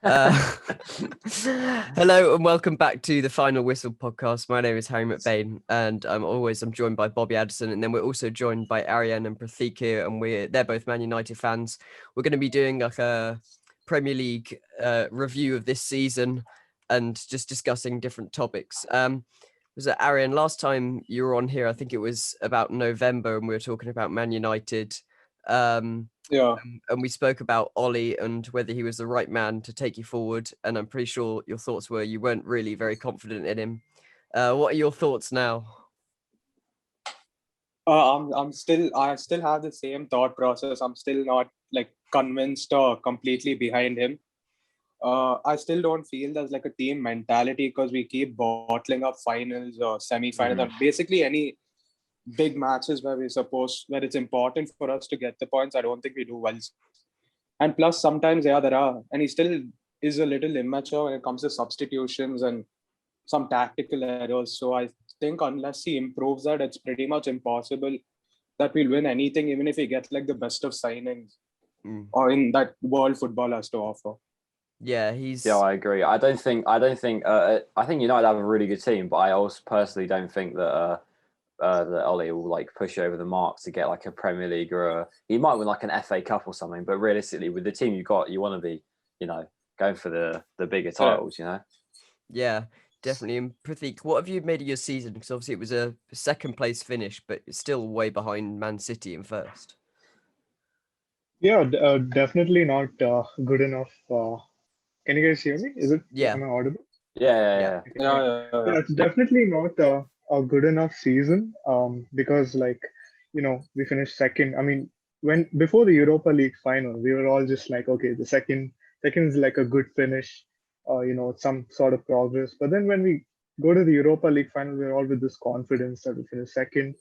Uh, Hello and welcome back to the Final Whistle podcast. My name is Harry McBain, and I'm joined by Bobby Addison, and then we're also joined by Aaryan and Pratheek here, and they're both Man United fans. We're going to be doing like a Premier League review of this season and just discussing different topics. Was it Aaryan? Last time you were on here, I think it was about November, and we were talking about Man United. Yeah. And we spoke about Ollie and whether he was the right man to take you forward. And I'm pretty sure your thoughts were you weren't really very confident in him. What are your thoughts now? I still have the same thought process. I'm still not like convinced or completely behind him. I still don't feel there's like a team mentality because we keep bottling up finals or semi-finals or basically any big matches where it's important for us to get the points. I don't think we do well. And plus sometimes, and he still is a little immature when it comes to substitutions and some tactical errors. So I think unless he improves that, it's pretty much impossible that we'll win anything, even if we get like the best of signings or in that world football has to offer. Yeah, I agree. I think United have a really good team, but I also personally don't think that that Ollie will like push over the mark to get like a Premier League or he might win like an FA Cup or something. But realistically, with the team you got, you want to be, going for the bigger titles. Yeah, definitely. And Pratheek, what have you made of your season? Because obviously it was a second place finish, but it's still way behind Man City in first. Yeah, definitely not good enough. Can you guys hear me? Am I audible? Yeah. It's definitely not a good enough season. Because we finished second. I mean, before the Europa League final, we were all just like, okay, the second is like a good finish, some sort of progress. But then when we go to the Europa League final, we're all with this confidence that we finish second.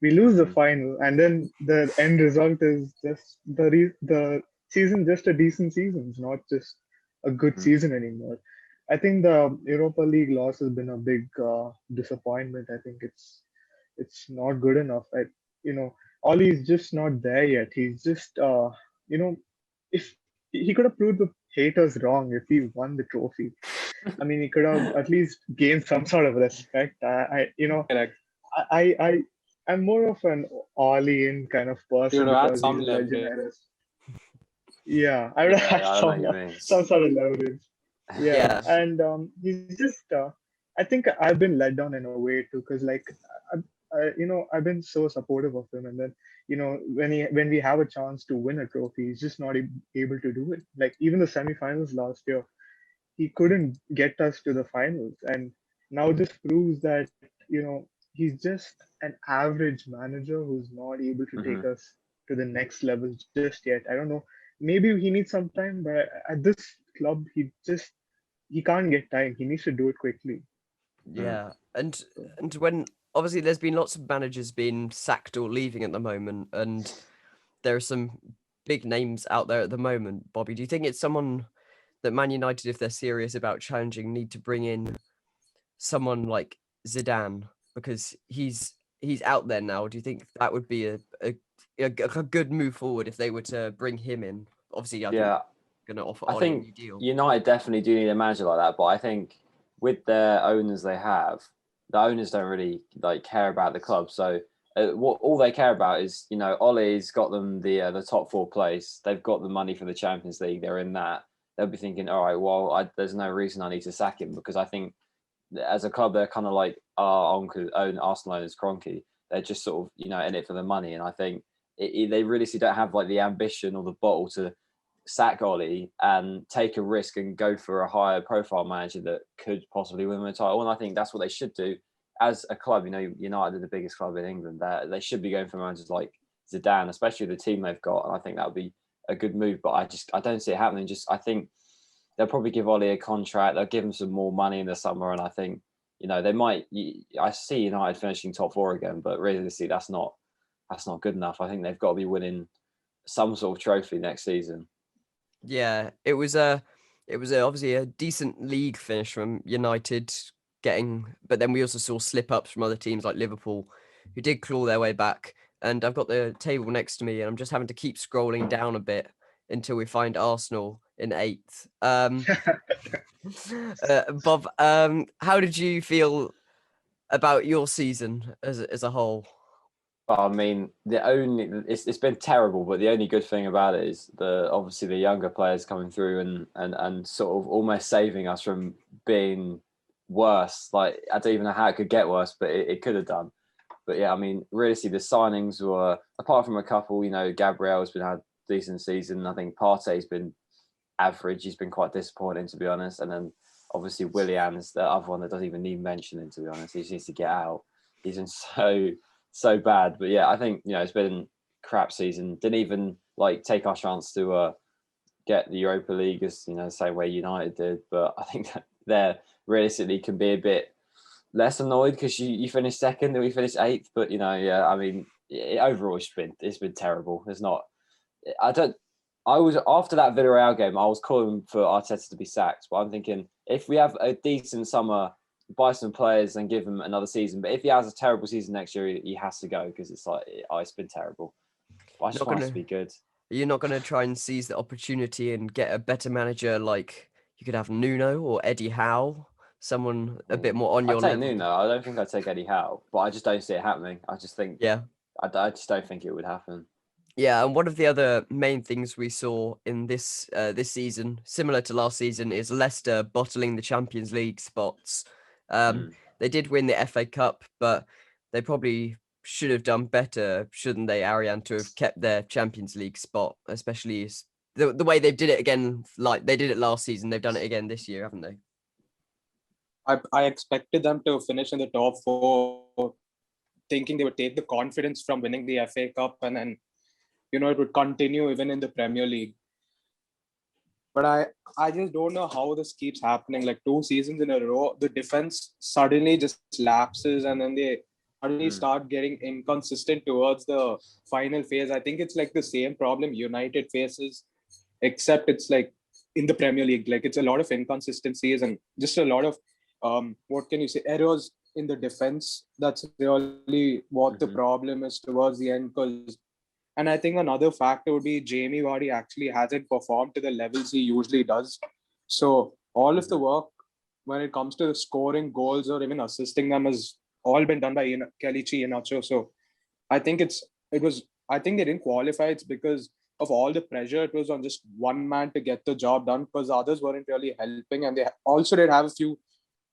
We lose the final, and then the end result is just the season, just a decent season. It's not just a good season anymore. I think the Europa League loss has been a big disappointment. I think it's not good enough. Ollie's just not there yet. He's just if he could have proved the haters wrong if he won the trophy. I mean, he could have at least gained some sort of respect. I'm more of an all-in kind of person because he's a legend. Yeah, I would have had some sort of leverage. Yeah. And he's just, I think I've been let down in a way too, because I've been so supportive of him, and then when we have a chance to win a trophy, he's just not able to do it. Like even the semi-finals last year, he couldn't get us to the finals, and now this proves that he's just an average manager who's not able to take us to the next level just yet. I don't know. Maybe he needs some time, but at this club, he can't get time. He needs to do it quickly. Yeah, and when obviously there's been lots of managers being sacked or leaving at the moment, and there are some big names out there at the moment. Bobby, do you think it's someone that Man United, if they're serious about challenging, need to bring in someone like Zidane because he's out there now? Do you think that would be a good move forward if they were to bring him in? Obviously, I think a deal. United definitely do need a manager like that, but I think with their owners they have, the owners don't really care about the club. So what all they care about is Ollie's got them the top 4 place. They've got the money for the Champions League. They're in that. They'll be thinking, all right, well, there's no reason I need to sack him, because I think as a club they're kind of like our own Arsenal owners, Kroenke. They're just sort of in it for the money, and I think they really don't have the ambition or the bottle to sack Ollie and take a risk and go for a higher profile manager that could possibly win the title. And I think that's what they should do as a club. United are the biggest club in England. They should be going for managers like Zidane, especially the team they've got. And I think that would be a good move. But I don't see it happening. I think they'll probably give Ollie a contract. They'll give him some more money in the summer. And I think, they might. I see United finishing top 4 again, but realistically, that's not good enough. I think they've got to be winning some sort of trophy next season. Yeah, it was obviously a decent league finish from United but then we also saw slip-ups from other teams like Liverpool who did claw their way back. And I've got the table next to me and I'm just having to keep scrolling down a bit until we find Arsenal in 8th. Bob, how did you feel about your season as a whole? I mean, it's been terrible, but the only good thing about it is obviously the younger players coming through and sort of almost saving us from being worse. Like, I don't even know how it could get worse, but it could have done. But yeah, I mean, really, the signings were, apart from a couple, Gabriel's had a decent season. I think Partey's been average. He's been quite disappointing, to be honest. And then obviously Willian's the other one that doesn't even need mentioning, to be honest. He just needs to get out. He's been so bad. But yeah, I think, it's been a crap season. Didn't even take our chance to get the Europa League as, the same way United did. But I think that there realistically can be a bit less annoyed because you finished second and we finished 8th. But, yeah, I mean, overall it's been terrible. I was, after that Villarreal game, I was calling for Arteta to be sacked. But I'm thinking, if we have a decent summer, buy some players and give him another season. But if he has a terrible season next year, he has to go because it's been terrible. But I just want us to be good. You're not going to try and seize the opportunity and get a better manager like you could have Nuno or Eddie Howe, someone a bit more on your level? I'd take Nuno. I don't think I'd take Eddie Howe, but I just don't see it happening. I just think, I just don't think it would happen. Yeah, and one of the other main things we saw in this season, similar to last season, is Leicester bottling the Champions League spots. They did win the FA Cup, but they probably should have done better, shouldn't they, Aaryan, to have kept their Champions League spot, especially the way they did it again, like they did it last season. They've done it again this year, haven't they? I expected them to finish in the top 4, thinking they would take the confidence from winning the FA Cup and then it would continue even in the Premier League. But I just don't know how this keeps happening. Like 2 seasons in a row, the defense suddenly just lapses and then they suddenly start getting inconsistent towards the final phase. I think it's like the same problem United faces, except it's like in the Premier League. Like it's a lot of inconsistencies and just a lot of, errors in the defense. That's really what the problem is towards the end. And I think another factor would be Jamie Vardy actually hasn't performed to the levels he usually does. So all of the work when it comes to scoring goals or even assisting them has all been done by Kelechi Iheanacho. So I think I think they didn't qualify. It's because of all the pressure. It was on just one man to get the job done because others weren't really helping. And they also did have a few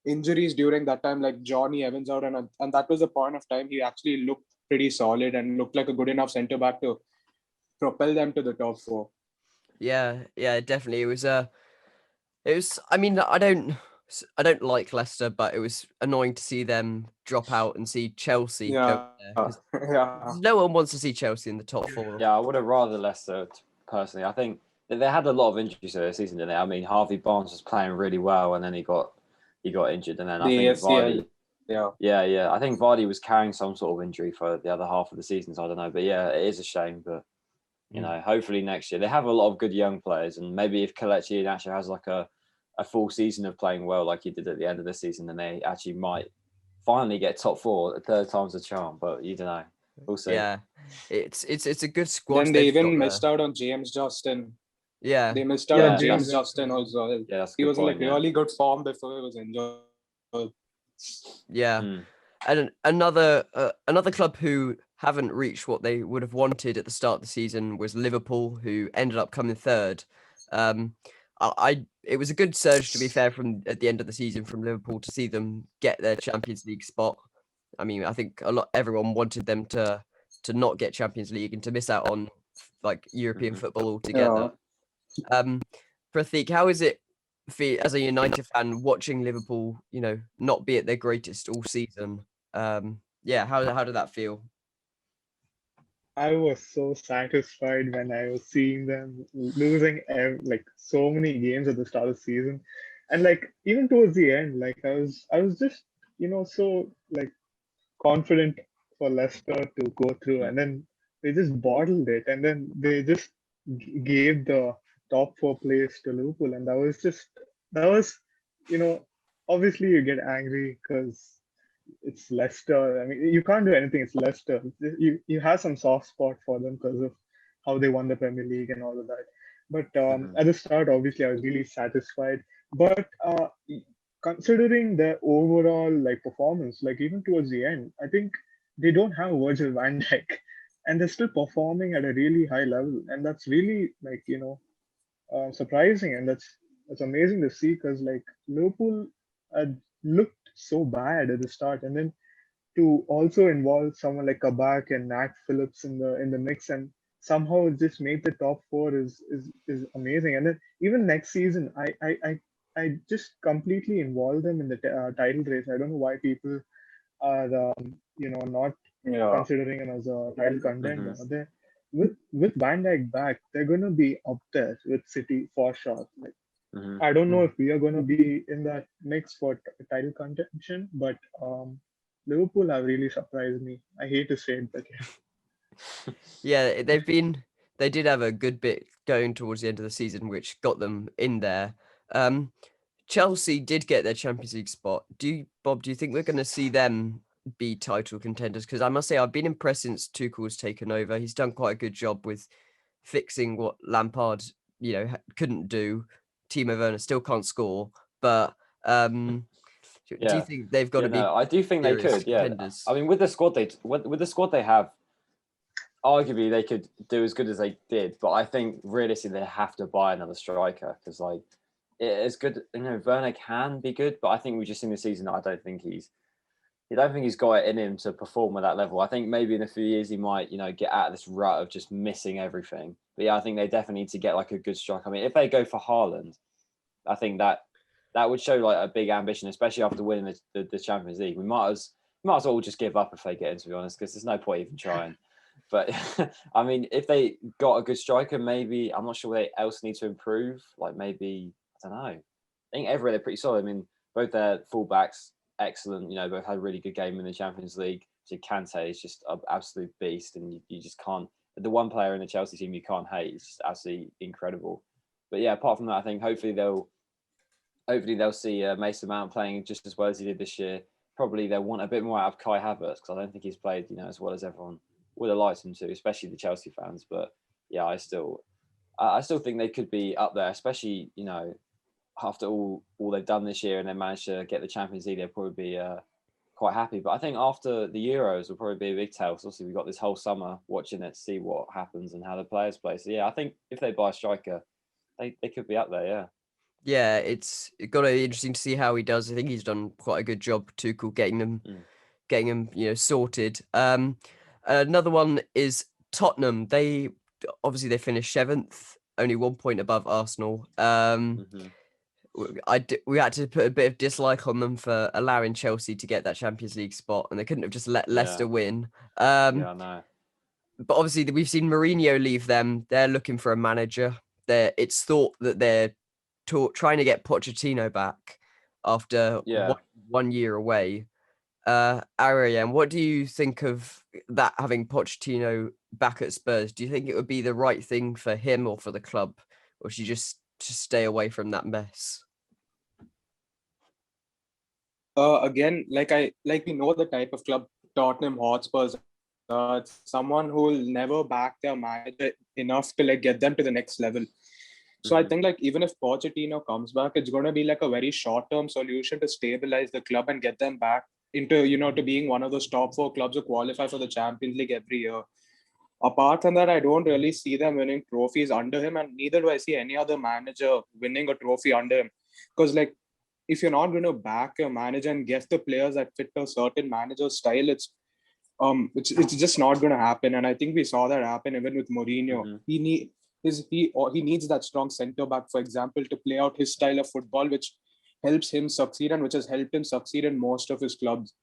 injuries during that time, like Johnny Evans out. And that was the point of time he actually looked pretty solid and looked like a good enough centre back to propel them to the top 4. Yeah, definitely. It was. I mean, I don't like Leicester, but it was annoying to see them drop out and see Chelsea go there. No one wants to see Chelsea in the top 4. Yeah, I would have rather Leicester personally. I think they had a lot of injuries this season, didn't they? I mean, Harvey Barnes was playing really well, and then he got injured, and then I think Vardy. Yeah. I think Vardy was carrying some sort of injury for the other half of the season. So I don't know, but yeah, it is a shame. But hopefully next year they have a lot of good young players, and maybe if Kelechi Iheanacho has like a full season of playing well, like he did at the end of the season, then they actually might finally get top 4. The third time's a charm, but you don't know. We'll see. Yeah, it's a good squad. Then they even missed out on James Justin. Yeah, they missed out on James Justin also. Yeah, he was in really good form before he was injured. Yeah, and another club who haven't reached what they would have wanted at the start of the season was Liverpool, who ended up coming third. It was a good surge, to be fair, from at the end of the season from Liverpool to see them get their Champions League spot. I mean, I think everyone wanted them to not get Champions League and to miss out on like European football altogether. Pratheek, how is it as a United fan watching Liverpool, not be at their greatest all season? How did that feel? I was so satisfied when I was seeing them losing like so many games at the start of the season, and like even towards the end, like I was just so like confident for Leicester to go through, and then they just bottled it, and then they just gave the top 4 place to Liverpool, and that was obviously you get angry because it's Leicester. I mean, you can't do anything. It's Leicester. You have some soft spot for them because of how they won the Premier League and all of that. But at the start, obviously, I was really satisfied. But considering their overall like performance, like even towards the end, I think they don't have Virgil van Dijk, and they're still performing at a really high level, and that's really like surprising, and that's amazing to see because like Liverpool had looked so bad at the start, and then to also involve someone like Kabak and Nat Phillips in the mix and somehow just make the top four is amazing. And then even next season, I just completely involve them in the title race. I don't know why people are not Yeah. considering them as a title contender. Mhm. They with Van Dijk back, they're gonna be up there with City for sure. Like Mhm. I don't know if we are gonna be in that mix for title contention, but Liverpool have really surprised me. I hate to say it, but Yeah, they did have a good bit going towards the end of the season, which got them in there. Chelsea did get their Champions League spot. Bob, do you think we're going to see them be title contenders? Because I must say, I've been impressed since Tuchel's taken over. He's done quite a good job with fixing what Lampard, couldn't do. Timo Werner still can't score, but do you Yeah. think they've got Yeah, to be no, I do think they serious could. Yeah, contenders? I mean, with the squad they have, arguably they could do as good as they did. But I think realistically they have to buy another striker because like it's good. Werner can be good, but I think we've just seen this season that I don't think he's got it in him to perform at that level. I think maybe in a few years he might, get out of this rut of just missing everything. But yeah, I think they definitely need to get like a good striker. I mean, if they go for Haaland, I think that would show like a big ambition, especially after winning the Champions League. We might as well just give up if they get in, to be honest, because there's no point even trying. But I mean, if they got a good striker, maybe I'm not sure what else need to improve. Like maybe I don't know. I think everywhere they're pretty solid. I mean, both their fullbacks excellent. Both had a really good game in the Champions League. So Kante is just an absolute beast, and you just can't. The one player in the Chelsea team you can't hate. It's just absolutely incredible. But yeah, apart from that, I think hopefully they'll see Mason Mount playing just as well as he did this year. Probably they'll want a bit more out of Kai Havertz because I don't think he's played as well as everyone would have liked him to, especially the Chelsea fans. But yeah, I still think they could be up there, especially after all they've done this year and they managed to get the Champions League, they'll probably be quite happy. But I think after the Euros will probably be a big tell. So obviously we've got this whole summer watching it to see what happens and how the players play. So yeah, I think if they buy a striker, they could be up there. Yeah. Yeah, it's got to be interesting to see how he does. I think he's done quite a good job, Tuchel, getting them, sorted. Another one is Tottenham. They finished 7th, only 1 point above Arsenal. We had to put a bit of dislike on them for allowing Chelsea to get that Champions League spot, and they couldn't have just let Leicester win. Yeah, I know. But obviously, we've seen Mourinho leave them. They're looking for a manager. It's thought that they're trying to get Pochettino back after 1 year away. Aaryan, what do you think of that, having Pochettino back at Spurs? Do you think it would be the right thing for him or for the club, or should you just stay away from that mess? Again, we know the type of club Tottenham Hotspurs are. It's someone who will never back their manager enough to get them to the next level. So I think even if Pochettino comes back, it's going to be a very short-term solution to stabilize the club and get them back into to being one of those top 4 clubs who qualify for the Champions League every year. Apart from that, I don't really see them winning trophies under him, and neither do I see any other manager winning a trophy under him. Because if you're not going to back your manager and get the players that fit a certain manager's style, it's just not going to happen. And I think we saw that happen even with Mourinho. He needs that strong centre back, for example, to play out his style of football, which helps him succeed and which has helped him succeed in most of his clubs.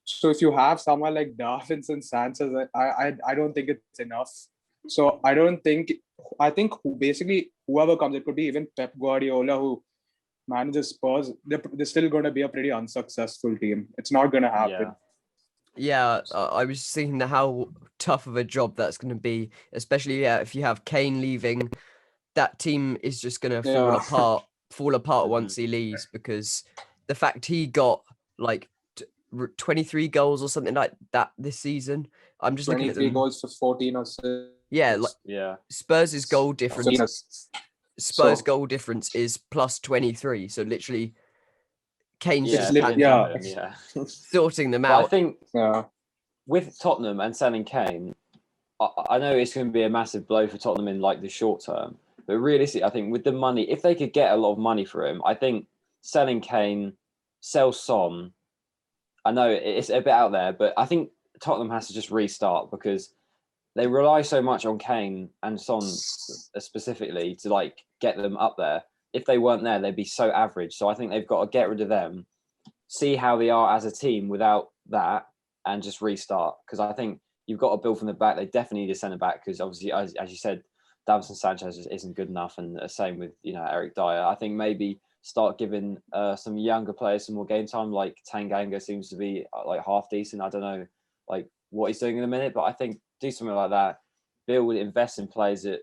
So if you have someone like Davinson Sanchez, I don't think it's enough. So I think basically whoever comes, it could be even Pep Guardiola who manages Spurs, they're still going to be a pretty unsuccessful team. It's not going to happen. Yeah, I was thinking how tough of a job that's going to be, especially if you have Kane leaving. That team is just going to fall apart once he leaves, because the fact he got 23 goals or something like that this season. I'm just looking at them. 23 goals for 14 or so. Yeah, Spurs' goal difference. Spurs So- goal difference is plus 23. So literally, Kane's Yeah, just lit- handing- yeah. yeah. sorting them But I out. think Yeah. with Tottenham and selling Kane, I know it's going to be a massive blow for Tottenham in like the short term, but realistically, I think with the money, if they could get a lot of money for him, I think selling Kane, sell Son. I know it's a bit out there, but I think Tottenham has to just restart because they rely so much on Kane and Son specifically to like get them up there. If they weren't there, they'd be so average. So I think they've got to get rid of them, see how they are as a team without that, and just restart. Because I think you've got to build from the back. They definitely need a centre back because obviously, as you said, Davinson Sanchez isn't good enough, and the same with Eric Dyer. I think maybe start giving some younger players some more game time. Like Tanganga seems to be like half decent. I don't know like what he's doing in a minute, but I think do something like that. Build, invest in players that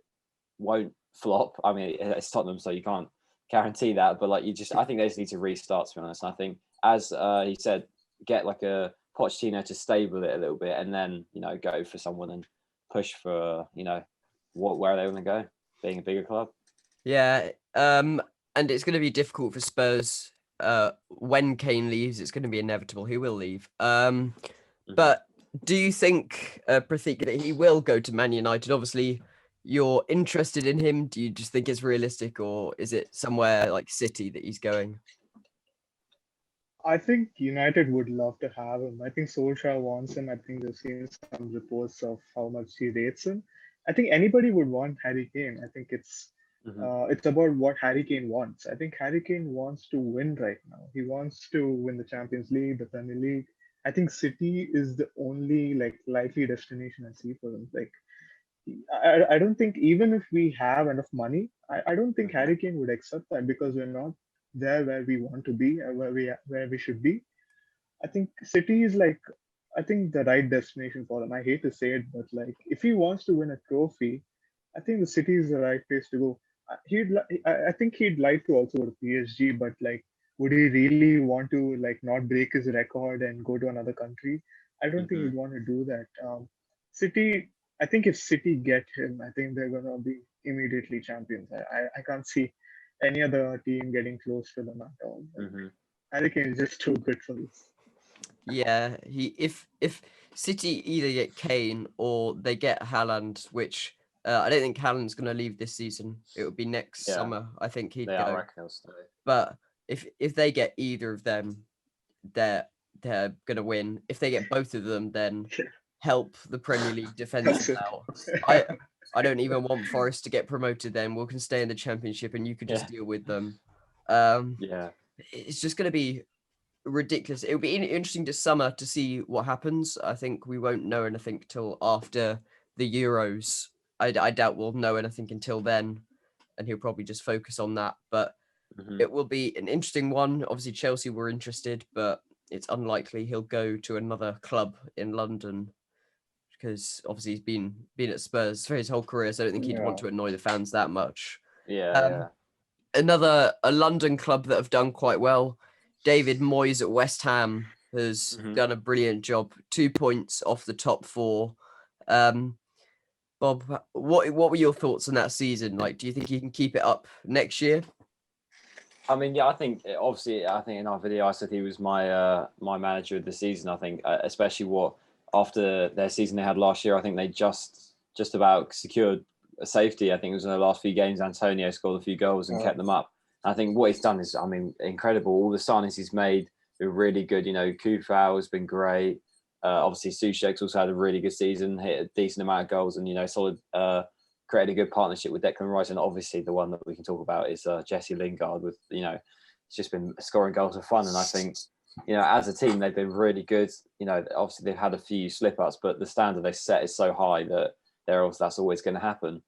won't flop. I mean, it's Tottenham, so you can't guarantee that. But like I think they just need to restart. To be honest, and I think as he said, get like a Pochettino to stable it a little bit, and then go for someone and push for where they want to go, being a bigger club. Yeah. And it's going to be difficult for Spurs. When Kane leaves, it's going to be inevitable. He will leave. But do you think, Pratheek, that he will go to Man United? Obviously, you're interested in him. Do you just think it's realistic, or is it somewhere like City that he's going? I think United would love to have him. I think Solskjaer wants him. I think there's seen some reports of how much he rates him. I think anybody would want Harry Kane. I think it's about what Harry Kane wants. I think Harry Kane wants to win right now. He wants to win the Champions League, the Premier League. I think City is the only like likely destination I see for him. Like I don't think even if we have enough money, I don't think Harry Kane would accept that because we're not there where we want to be, where we should be. I think City is like I think the right destination for him. I hate to say it, but like if he wants to win a trophy, I think the City is the right place to go. I think he'd like to also go to PSG, but like would he really want to like not break his record and go to another country? I don't think he'd want to do that. City, I think if City get him, I think they're gonna be immediately champions. I can't see any other team getting close to them at all. Harry Kane is just too good for this. Yeah, if City either get Kane or they get Haaland, which I don't think Haaland's going to leave this season. It would be next summer. I think he'd I go. reckon he'll stay. But if they get either of them, they're going to win. If they get both of them, then help the Premier League defense out. I don't even want Forest to get promoted. Then we can stay in the Championship, and you could just deal with them. It's just going to be ridiculous. It'll be interesting this summer to see what happens. I think we won't know anything till after the Euros. I doubt we'll know anything until then, and he'll probably just focus on that. But it will be an interesting one. Obviously, Chelsea were interested, but it's unlikely he'll go to another club in London because obviously he's been at Spurs for his whole career. So I don't think he'd want to annoy the fans that much. Another London club that have done quite well. David Moyes at West Ham has done a brilliant job. 2 points off the top four. Bob, what were your thoughts on that season? Like, do you think he can keep it up next year? I mean, I think obviously, in our video I said he was my my manager of the season. I think, especially after their season they had last year, I think they just about secured a safety. I think it was in the last few games. Antonio scored a few goals and kept them up. I think what he's done is, incredible. All the signings he's made are really good. Kufau has been great. Obviously, Souček's also had a really good season, hit a decent amount of goals, and solid. Created a good partnership with Declan Rice, and obviously the one that we can talk about is Jesse Lingard. With it's just been scoring goals for fun, and I think as a team they've been really good. Obviously they've had a few slip ups, but the standard they set is so high that that's always going to happen.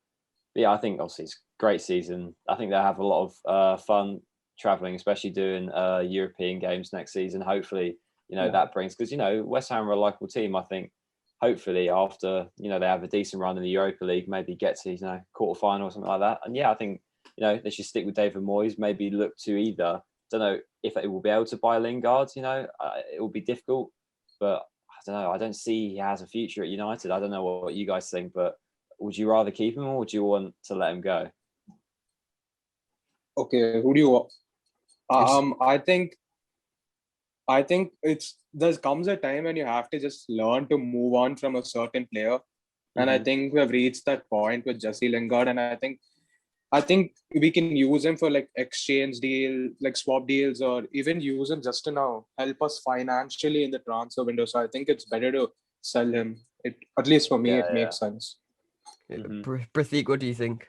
But yeah, I think obviously it's a great season. I think they'll have a lot of fun traveling, especially doing European games next season. Hopefully, that brings, because West Ham are a likable team. I think hopefully after they have a decent run in the Europa League, maybe get to quarterfinal or something like that. And yeah, I think they should stick with David Moyes. Maybe look to either, don't know if it will be able to buy Lingard. It will be difficult, but I don't know. I don't see he has a future at United. I don't know what you guys think, but would you rather keep him or would you want to let him go? Okay, who do you? I think there comes a time when you have to just learn to move on from a certain player, and I think we have reached that point with Jesse Lingard, and I think we can use him for like exchange deal, like swap deals, or even use him just to now help us financially in the transfer window. So I think it's better to sell him. It, at least for me, it makes sense. Pratheek, what do you think?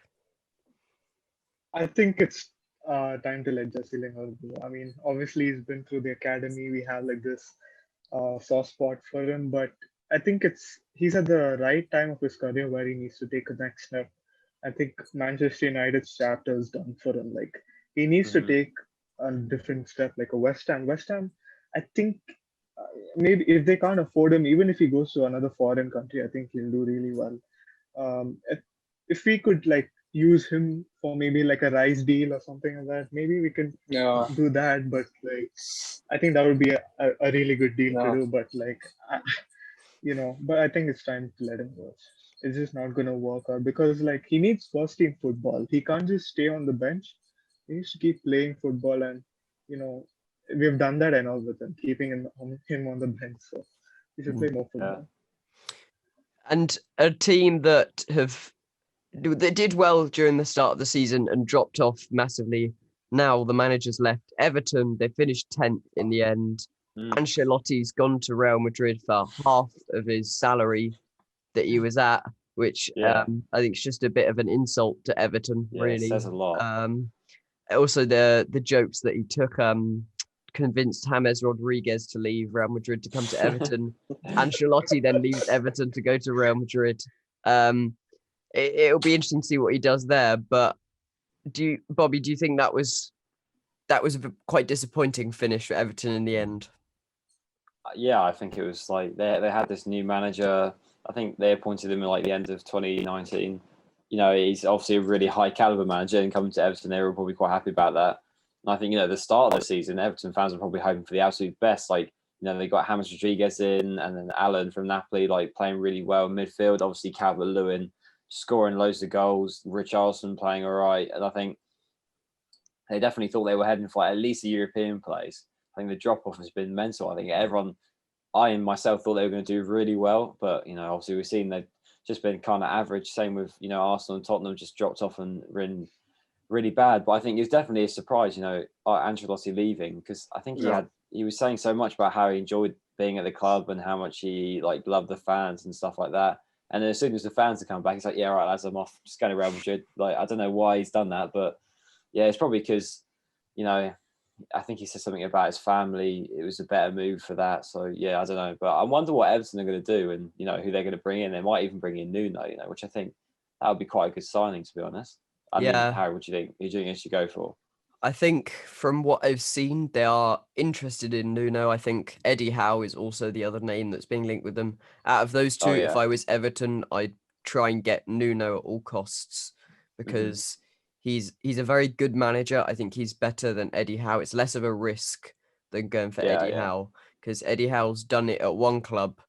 I think it's time to let Jesse Lingard go. I mean, obviously he's been through the academy. We have like this soft spot for him, but I think he's at the right time of his career where he needs to take a next step. I think Manchester United's chapter is done for him. Like he needs to take a different step, like a West Ham. West Ham, I think maybe if they can't afford him, even if he goes to another foreign country, I think he'll do really well. If we could like use him for maybe like a Rice deal or something like that, maybe we can do that. But like, I think that would be a really good deal to do. But like, but I think it's time to let him go. It's just not gonna work out because like he needs first team football. He can't just stay on the bench. He needs to keep playing football, and we've done that enough with him, keeping him on the bench. So he should play more football. And a team that did well during the start of the season and dropped off massively. Now the manager's left Everton. They finished 10th in the end. Ancelotti's gone to Real Madrid for half of his salary that he was at, which I think is just a bit of an insult to Everton, really. It says a lot. Also, the jokes that he took convinced James Rodriguez to leave Real Madrid to come to Everton. Ancelotti then leaves Everton to go to Real Madrid. It'll be interesting to see what he does there. But Bobby, do you think that was a quite disappointing finish for Everton in the end? Yeah, I think it was like they had this new manager. I think they appointed him at like the end of 2019. He's obviously a really high caliber manager, and coming to Everton, they were probably quite happy about that. And I think, the start of the season, Everton fans were probably hoping for the absolute best. Like, they got James Rodriguez in, and then Alan from Napoli, like playing really well in midfield. Obviously, Calvert-Lewin scoring loads of goals, Richarlison playing all right. And I think they definitely thought they were heading for at least a European place. I think the drop-off has been mental. I think I myself thought they were going to do really well, but obviously we've seen they've just been kind of average. Same with Arsenal and Tottenham, just dropped off and been really bad. But I think it was definitely a surprise, Ancelotti leaving, because I think he was saying so much about how he enjoyed being at the club and how much he like loved the fans and stuff like that. And then as soon as the fans are coming back, he's like, yeah, all right, lads, I'm off, just going to Real Madrid. Like, I don't know why he's done that, but yeah, it's probably because I think he said something about his family. It was a better move for that. So yeah, I don't know, but I wonder what Everton are going to do, and who they're going to bring in. They might even bring in Nuno, which I think that would be quite a good signing, to be honest. I mean, Harry, what do you think? Who do you think they should go for? I think from what I've seen, they are interested in Nuno. I think Eddie Howe is also the other name that's being linked with them. Out of those two, if I was Everton, I'd try and get Nuno at all costs because he's a very good manager. I think he's better than Eddie Howe. It's less of a risk than going for Eddie Howe because Eddie Howe's done it at one club,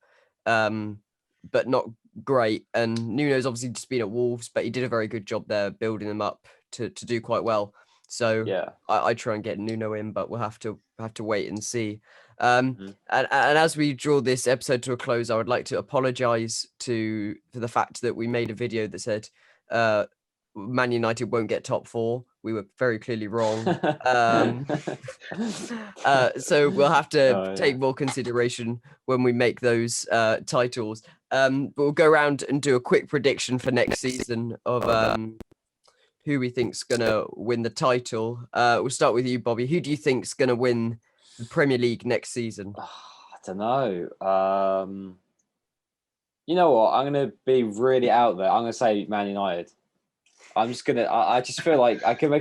but not great. And Nuno's obviously just been at Wolves, but he did a very good job there building them up to do quite well. So I try and get Nuno in, but we'll have to wait and see. And as we draw this episode to a close, I would like to apologise for the fact that we made a video that said Man United won't get top 4. We were very clearly wrong. So we'll have to take more consideration when we make those titles. We'll go around and do a quick prediction for next season of who we think's gonna win the title. We'll start with you, Bobby. Who do you think's gonna win the Premier League next season? I don't know. You know what? I'm gonna be really out there. I'm gonna say Man United. I'm just gonna. I just feel like I could I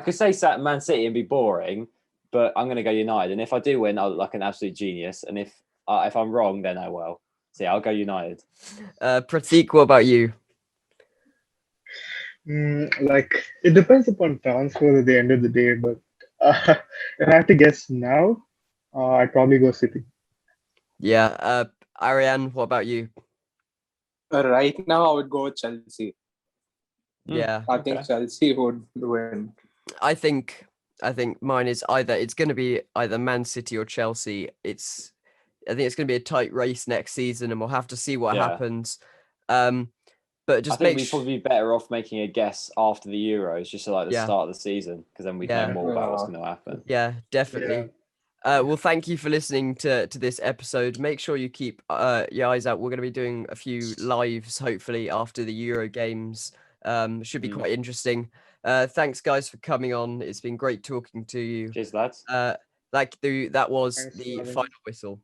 could say Man City and be boring, but I'm gonna go United. And if I do win, I'll look like an absolute genius. And if I'm wrong, then I will. So yeah, I'll go United. Prateek, what about you? Like it depends upon transfer at the end of the day, but if I have to guess now, I'd probably go City. Yeah, Aaryan, what about you? Right now, I would go with Chelsea. Yeah, I think Chelsea would win. I think mine is it's going to be either Man City or Chelsea. I think it's going to be a tight race next season, and we'll have to see what Yeah. happens. But I just think make we'd probably be better off making a guess after the Euros, just to like the Yeah. start of the season, because then we'd Yeah. know more about what's Yeah. going to happen. Yeah, definitely. Well, thank you for listening to this episode. Make sure you keep your eyes out. We're going to be doing a few lives, hopefully, after the Euro games. Should be quite interesting. Thanks, guys, for coming on. It's been great talking to you. Cheers, lads. That was Thanks for the having final us. whistle.